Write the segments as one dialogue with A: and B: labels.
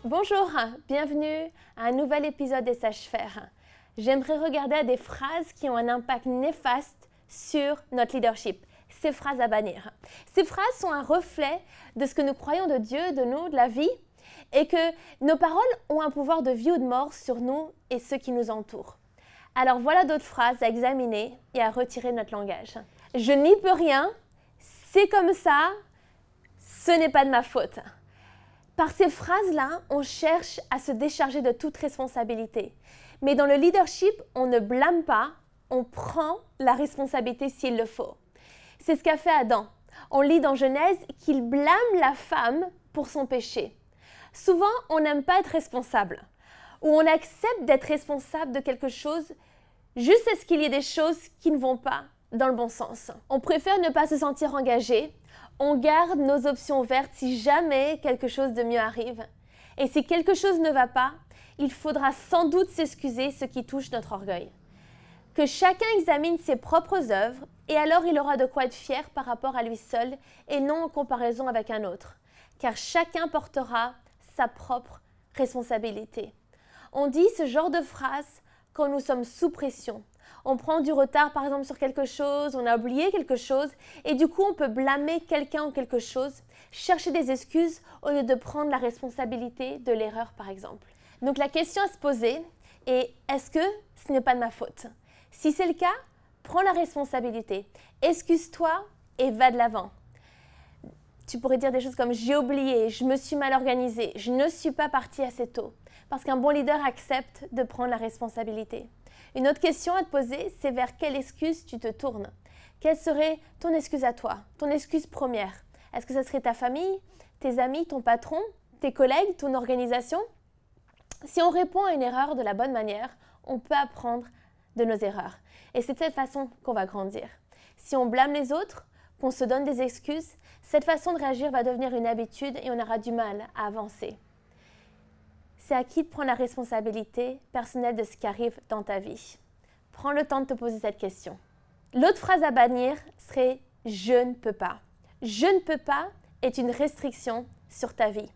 A: Bonjour, bienvenue à un nouvel épisode des Sages-Faire. J'aimerais regarder à des phrases qui ont un impact néfaste sur notre leadership. Ces phrases à bannir. Ces phrases sont un reflet de ce que nous croyons de Dieu, de nous, de la vie, et que nos paroles ont un pouvoir de vie ou de mort sur nous et ceux qui nous entourent. Alors voilà d'autres phrases à examiner et à retirer de notre langage. Je n'y peux rien, c'est comme ça, ce n'est pas de ma faute. Par ces phrases-là, on cherche à se décharger de toute responsabilité. Mais dans le leadership, on ne blâme pas, on prend la responsabilité s'il le faut. C'est ce qu'a fait Adam. On lit dans Genèse qu'il blâme la femme pour son péché. Souvent, on n'aime pas être responsable, ou on accepte d'être responsable de quelque chose juste à ce qu'il y ait des choses qui ne vont pas dans le bon sens. On préfère ne pas se sentir engagé. On garde nos options ouvertes si jamais quelque chose de mieux arrive. Et si quelque chose ne va pas, il faudra sans doute s'excuser, ce qui touche notre orgueil. Que chacun examine ses propres œuvres et alors il aura de quoi être fier par rapport à lui seul et non en comparaison avec un autre. Car chacun portera sa propre responsabilité. On dit ce genre de phrase quand nous sommes sous pression. On prend du retard par exemple sur quelque chose, on a oublié quelque chose et du coup on peut blâmer quelqu'un ou quelque chose, chercher des excuses au lieu de prendre la responsabilité de l'erreur par exemple. Donc la question à se poser est est-ce que ce n'est pas de ma faute? Si c'est le cas, prends la responsabilité, excuse-toi et va de l'avant. Tu pourrais dire des choses comme j'ai oublié, je me suis mal organisée, je ne suis pas partie assez tôt. Parce qu'un bon leader accepte de prendre la responsabilité. Une autre question à te poser, c'est vers quelle excuse tu te tournes. Quelle serait ton excuse à toi, ton excuse première? Est-ce que ça serait ta famille, tes amis, ton patron, tes collègues, ton organisation? Si on répond à une erreur de la bonne manière, on peut apprendre de nos erreurs. Et c'est de cette façon qu'on va grandir. Si on blâme les autres, qu'on se donne des excuses, cette façon de réagir va devenir une habitude et on aura du mal à avancer. C'est à qui de prendre la responsabilité personnelle de ce qui arrive dans ta vie. Prends le temps de te poser cette question. L'autre phrase à bannir serait « je ne peux pas ». « Je ne peux pas » est une restriction sur ta vie.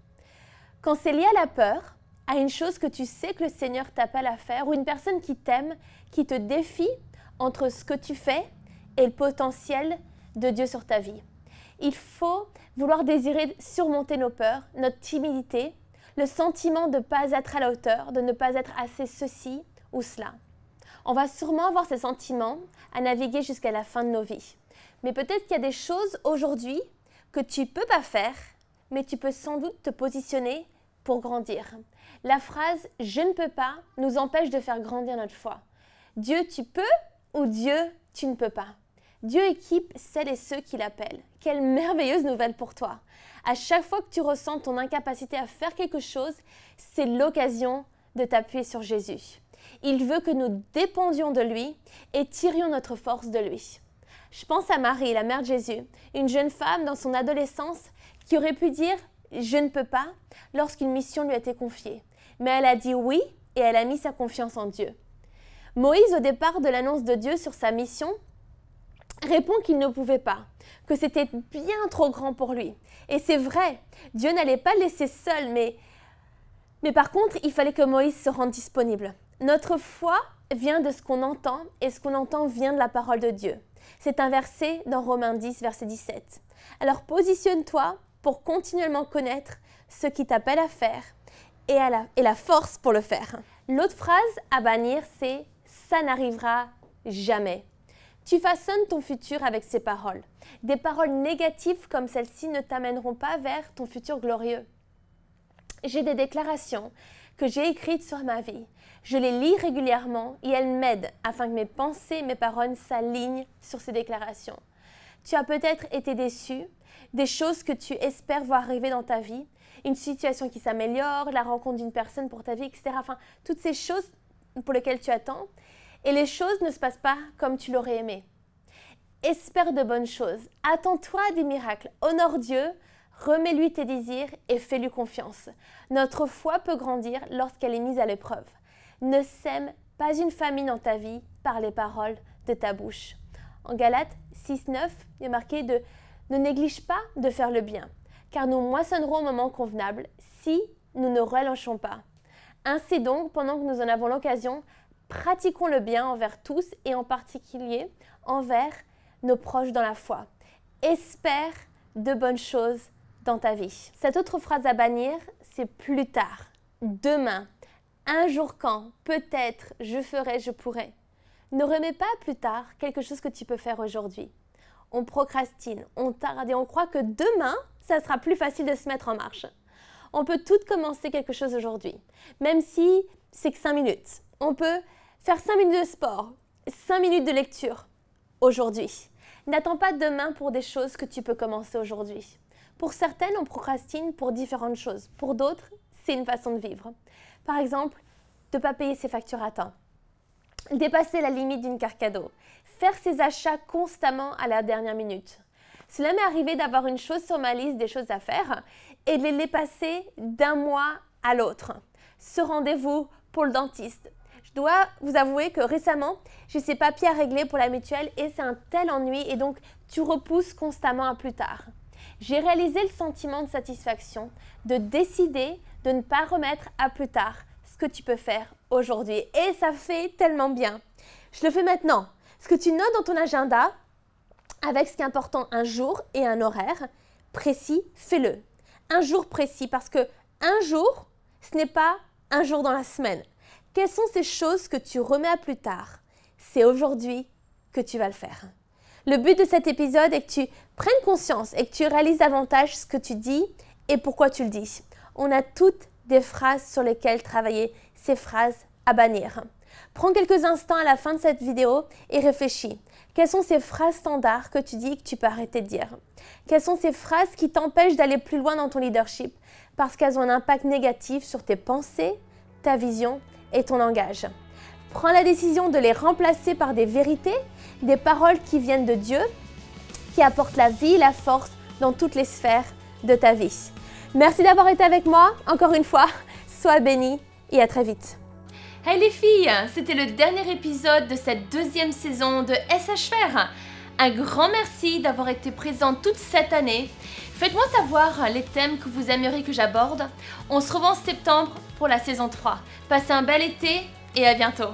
A: Quand c'est lié à la peur, à une chose que tu sais que le Seigneur t'appelle à faire ou une personne qui t'aime, qui te défie entre ce que tu fais et le potentiel de Dieu sur ta vie. Il faut vouloir désirer surmonter nos peurs, notre timidité, le sentiment de ne pas être à la hauteur, de ne pas être assez ceci ou cela. On va sûrement avoir ces sentiments à naviguer jusqu'à la fin de nos vies. Mais peut-être qu'il y a des choses aujourd'hui que tu ne peux pas faire, mais tu peux sans doute te positionner pour grandir. La phrase « je ne peux pas » nous empêche de faire grandir notre foi. Dieu, tu peux ou Dieu, tu ne peux pas. Dieu équipe celles et ceux qui l'appellent. Quelle merveilleuse nouvelle pour toi! À chaque fois que tu ressens ton incapacité à faire quelque chose, c'est l'occasion de t'appuyer sur Jésus. Il veut que nous dépendions de lui et tirions notre force de lui. Je pense à Marie, la mère de Jésus, une jeune femme dans son adolescence qui aurait pu dire « je ne peux pas » lorsqu'une mission lui a été confiée. Mais elle a dit oui et elle a mis sa confiance en Dieu. Moïse, au départ de l'annonce de Dieu sur sa mission, répond qu'il ne pouvait pas, que c'était bien trop grand pour lui. Et c'est vrai, Dieu n'allait pas le laisser seul, mais par contre, il fallait que Moïse se rende disponible. Notre foi vient de ce qu'on entend, et ce qu'on entend vient de la parole de Dieu. C'est un verset dans Romains 10, verset 17. Alors positionne-toi pour continuellement connaître ce qui t'appelle à faire et la force pour le faire. L'autre phrase à bannir, c'est « ça n'arrivera jamais ». Tu façonnes ton futur avec ces paroles. Des paroles négatives comme celles-ci ne t'amèneront pas vers ton futur glorieux. J'ai des déclarations que j'ai écrites sur ma vie. Je les lis régulièrement et elles m'aident afin que mes pensées et mes paroles s'alignent sur ces déclarations. Tu as peut-être été déçu, des choses que tu espères voir arriver dans ta vie, une situation qui s'améliore, la rencontre d'une personne pour ta vie, etc. Enfin, toutes ces choses pour lesquelles tu attends. Et les choses ne se passent pas comme tu l'aurais aimé. Espère de bonnes choses. Attends-toi à des miracles. Honore Dieu, remets-lui tes désirs et fais-lui confiance. Notre foi peut grandir lorsqu'elle est mise à l'épreuve. Ne sème pas une famine dans ta vie par les paroles de ta bouche. En Galates 6,9, il est marqué ne néglige pas de faire le bien, car nous moissonnerons au moment convenable si nous ne relâchons pas. Ainsi donc, pendant que nous en avons l'occasion, pratiquons le bien envers tous et en particulier envers nos proches dans la foi. Espère de bonnes choses dans ta vie. Cette autre phrase à bannir, c'est plus tard, demain, un jour quand, peut-être, je ferai, je pourrai. Ne remets pas plus tard quelque chose que tu peux faire aujourd'hui. On procrastine, on tarde et on croit que demain, ça sera plus facile de se mettre en marche. On peut tout commencer quelque chose aujourd'hui, même si c'est que 5 minutes. On peut faire 5 minutes de sport, 5 minutes de lecture aujourd'hui. N'attends pas demain pour des choses que tu peux commencer aujourd'hui. Pour certaines, on procrastine pour différentes choses. Pour d'autres, c'est une façon de vivre. Par exemple, de ne pas payer ses factures à temps, dépasser la limite d'une carte cadeau, faire ses achats constamment à la dernière minute. Cela m'est arrivé d'avoir une chose sur ma liste des choses à faire et de les passer d'un mois à l'autre. Ce rendez-vous pour le dentiste. Je dois vous avouer que récemment, j'ai ces papiers à régler pour la mutuelle et c'est un tel ennui et donc tu repousses constamment à plus tard. J'ai réalisé le sentiment de satisfaction de décider de ne pas remettre à plus tard ce que tu peux faire aujourd'hui et ça fait tellement bien. Je le fais maintenant. Ce que tu notes dans ton agenda, avec ce qui est important, un jour et un horaire précis, fais-le. Un jour précis parce que un jour, ce n'est pas un jour dans la semaine. Quelles sont ces choses que tu remets à plus tard? C'est aujourd'hui que tu vas le faire. Le but de cet épisode est que tu prennes conscience et que tu réalises davantage ce que tu dis et pourquoi tu le dis. On a toutes des phrases sur lesquelles travailler, ces phrases à bannir. Prends quelques instants à la fin de cette vidéo et réfléchis. Quelles sont ces phrases standards que tu dis et que tu peux arrêter de dire? Quelles sont ces phrases qui t'empêchent d'aller plus loin dans ton leadership parce qu'elles ont un impact négatif sur tes pensées, ta vision et ton langage? Prends la décision de les remplacer par des vérités, des paroles qui viennent de Dieu, qui apportent la vie et la force dans toutes les sphères de ta vie. Merci d'avoir été avec moi. Encore une fois, sois béni et à très vite. Hey les filles, c'était le dernier épisode de cette deuxième saison de SHFR. Un grand merci d'avoir été présente toute cette année. Faites-moi savoir les thèmes que vous aimeriez que j'aborde. On se revoit en septembre pour la saison 3. Passez un bel été et à bientôt.